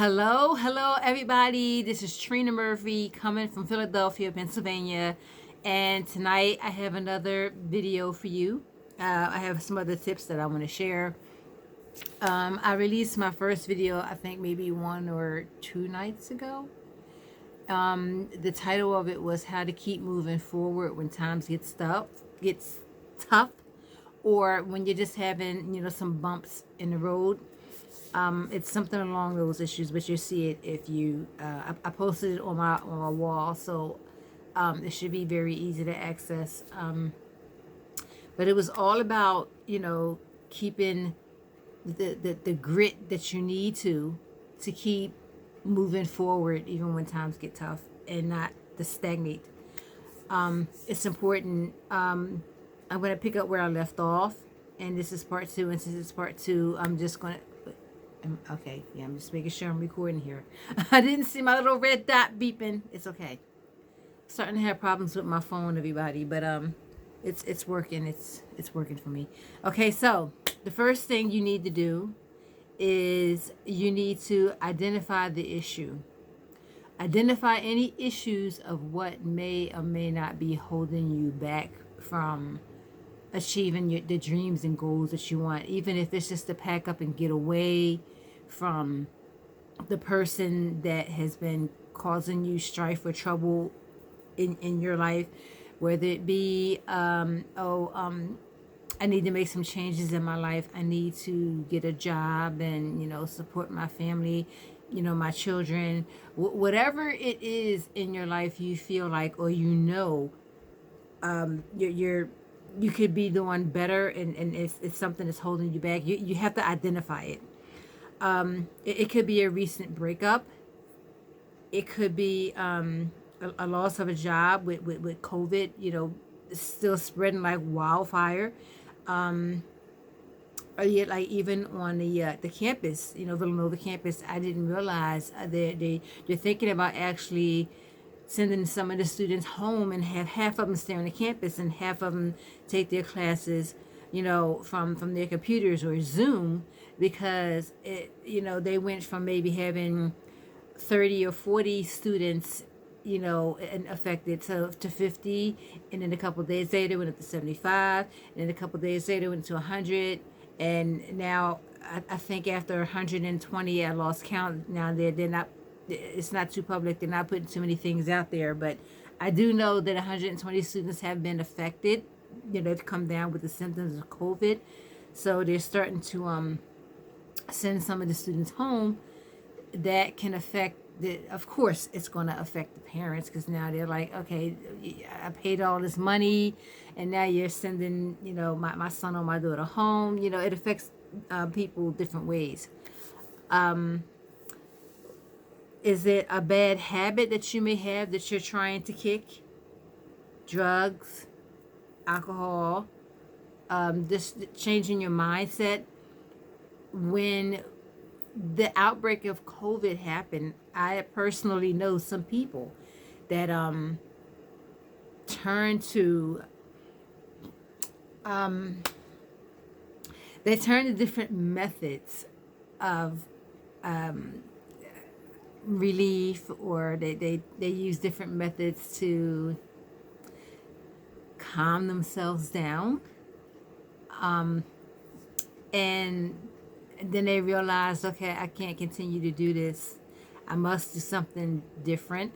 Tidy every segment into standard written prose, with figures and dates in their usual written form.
Hello, everybody. This is Trina Murphy coming from Philadelphia, Pennsylvania. And tonight I have another video for you. I have some other tips that I want to share. I released my first video, I think maybe 1 or 2 nights ago. The title of it was How to Keep Moving Forward When Times gets tough, or when you're just having, some bumps in the road. It's something along those issues, but you'll see it if you. I posted it on my wall, so it should be very easy to access. But it was all about keeping the grit that you need to keep moving forward even when times get tough and not to stagnate. It's important. I'm going to pick up where I left off, and this is part two. And since it's part two, I'm just going to. Okay, yeah, I'm just making sure I'm recording here. I didn't see my little red dot beeping. It's okay. Starting to have problems with my phone, everybody, but it's working. It's working for me. Okay, so the first thing you need to do is you need to identify the issue. Identify any issues of what may or may not be holding you back from achieving the dreams and goals that you want, even if it's just to pack up and get away from the person that has been causing you strife or trouble in your life, whether it be I need to make some changes in my life, I need to get a job and support my family, my children, whatever it is in your life you feel like, or you could be doing better, and it's something that's holding you back. You have to identify it. It could be a recent breakup. It could be a loss of a job with COVID, still spreading like wildfire. Or yet, like even on the campus, Villanova campus, I didn't realize they're thinking about actually sending some of the students home and have half of them stay on the campus and half of them take their classes, from their computers or Zoom, because they went from maybe having 30 or 40 students, and affected to 50, and then a couple of days later went up to 75, and then a couple of days later went to 100, and now I think after 120, I lost count. Now they're not. It's not too public. They're not putting too many things out there, but I do know that 120 students have been affected. They've come down with the symptoms of COVID, so they're starting to send some of the students home. That can affect of course it's going to affect the parents, because now they're like, okay, I paid all this money and now you're sending my son or my daughter home. It affects people different ways. Is it a bad habit that you may have that you're trying to kick? Drugs, alcohol, just changing your mindset. When the outbreak of COVID happened, I personally know some people that turned to they turned to different methods of relief, or they use different methods to calm themselves down, and then they realize, okay, I can't continue to do this. I must do something different.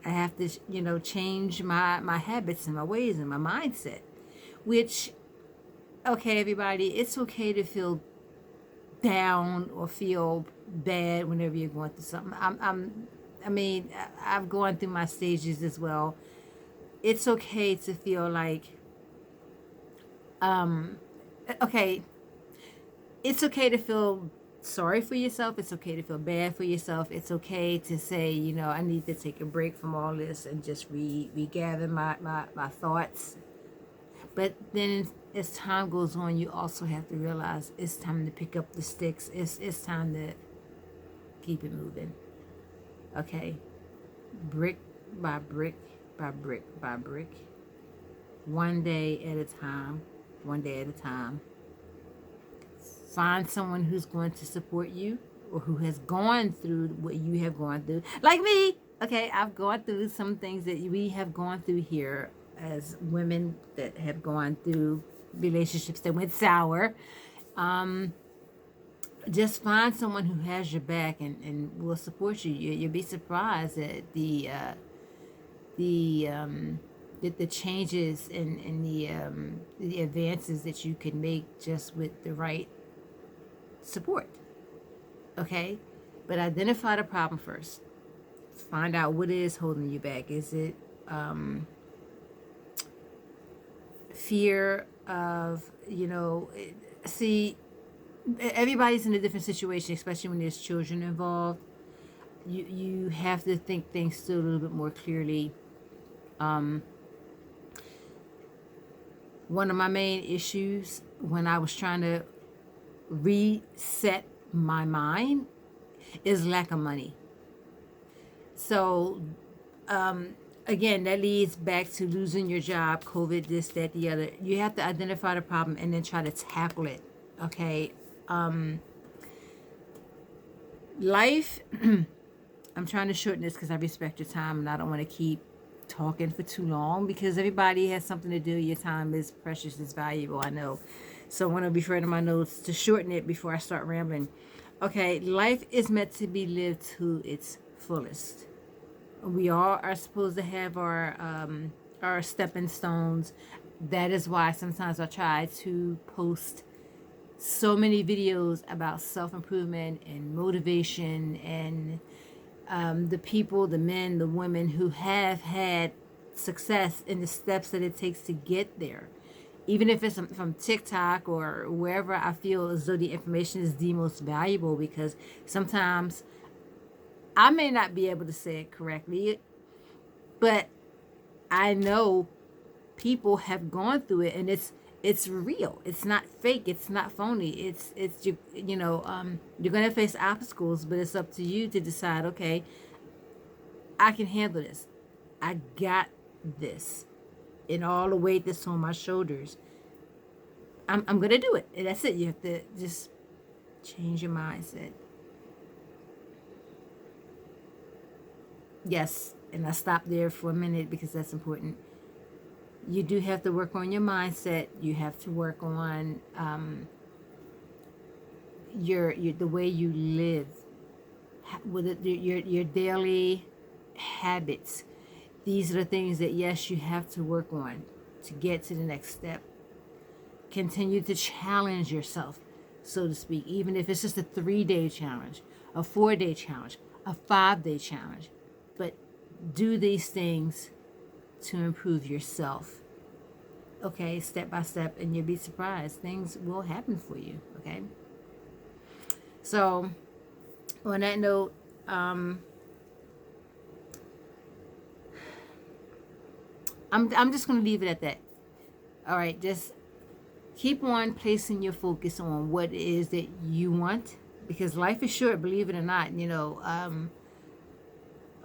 I have to change my habits and my ways and my mindset. Which, okay, everybody, it's okay to feel down or feel bad whenever you're going through something. I've gone through my stages as well. It's okay to feel like, okay, it's okay to feel sorry for yourself. It's okay to feel bad for yourself. It's okay to say, I need to take a break from all this and just regather my thoughts. But then as time goes on, you also have to realize it's time to pick up the sticks. It's time to keep it moving. Okay? Brick by brick by brick by brick. One day at a time. One day at a time. Find someone who's going to support you, or who has gone through what you have gone through, like me. Okay, I've gone through some things that we have gone through here as women that have gone through relationships that went sour. Just find someone who has your back and will support you. You'll be surprised at the changes and the advances that you can make just with the right support. Okay, but identify the problem first. Find out what is holding you back. Is it fear of, see, everybody's in a different situation, especially when there's children involved. You have to think things through a little bit more clearly. One of my main issues when I was trying to reset my mind is lack of money. So, again, that leads back to losing your job, COVID, this, that, the other. You have to identify the problem and then try to tackle it. Okay. Life, I'm trying to shorten this because I respect your time and I don't want to keep talking for too long because everybody has something to do. Your time is precious, it's valuable, I know. So I want to refer to my notes to shorten it before I start rambling. Okay, life is meant to be lived to its fullest. We all are supposed to have our stepping stones. That is why sometimes I try to post so many videos about self-improvement and motivation and the people, the men, the women who have had success in the steps that it takes to get there. Even if it's from TikTok or wherever, I feel as though the information is the most valuable because sometimes I may not be able to say it correctly, but I know people have gone through it and it's real. It's not fake. It's not phony. It's you're going to face obstacles, but it's up to you to decide, okay, I can handle this. I got this. And all the weight that's on my shoulders. I'm going to do it. And that's it. You have to just change your mindset. Yes, and I stopped there for a minute because that's important. You do have to work on your mindset. You have to work on your the way you live, with your daily habits. These are the things that, yes, you have to work on to get to the next step. Continue to challenge yourself, so to speak, even if it's just a 3-day challenge, a 4-day challenge, a 5-day challenge. But do these things to improve yourself. Okay, step by step, and you'll be surprised. Things will happen for you, okay? So, on that note, I'm just going to leave it at that. All right, just keep on placing your focus on what it is that you want, because life is short, believe it or not.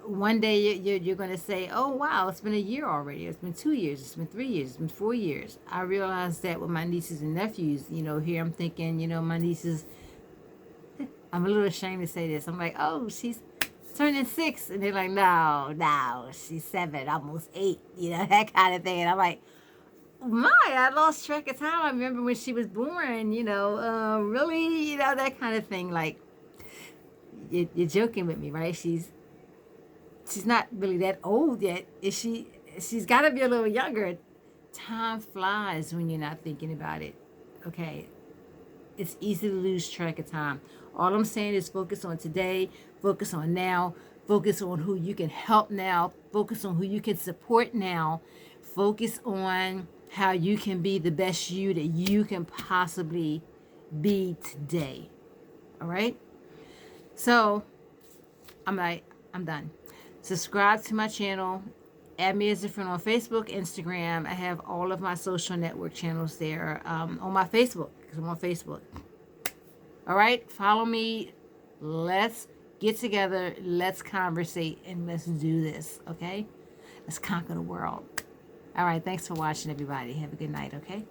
One day you're going to say, oh, wow, it's been a year already. It's been 2 years. It's been 3 years. It's been 4 years. I realized that with my nieces and nephews. Here I'm thinking, my nieces, I'm a little ashamed to say this. I'm like, oh, she's turning 6. And they're like, no, she's 7, almost 8, that kind of thing. And I'm like, I lost track of time. I remember when she was born, really, that kind of thing. Like, you're joking with me, right? She's not really that old yet. Is she? She's got to be a little younger. Time flies when you're not thinking about it. Okay? It's easy to lose track of time. All I'm saying is focus on today, focus on now, focus on who you can help now, focus on who you can support now, focus on how you can be the best you that you can possibly be today. All right? So, I'm done. Subscribe to my channel. Add me as a friend on Facebook, Instagram. I have all of my social network channels there on my Facebook, because I'm on Facebook. All right? Follow me. Let's get together. Let's conversate, and let's do this, okay? Let's conquer the world. All right. Thanks for watching, everybody. Have a good night, okay?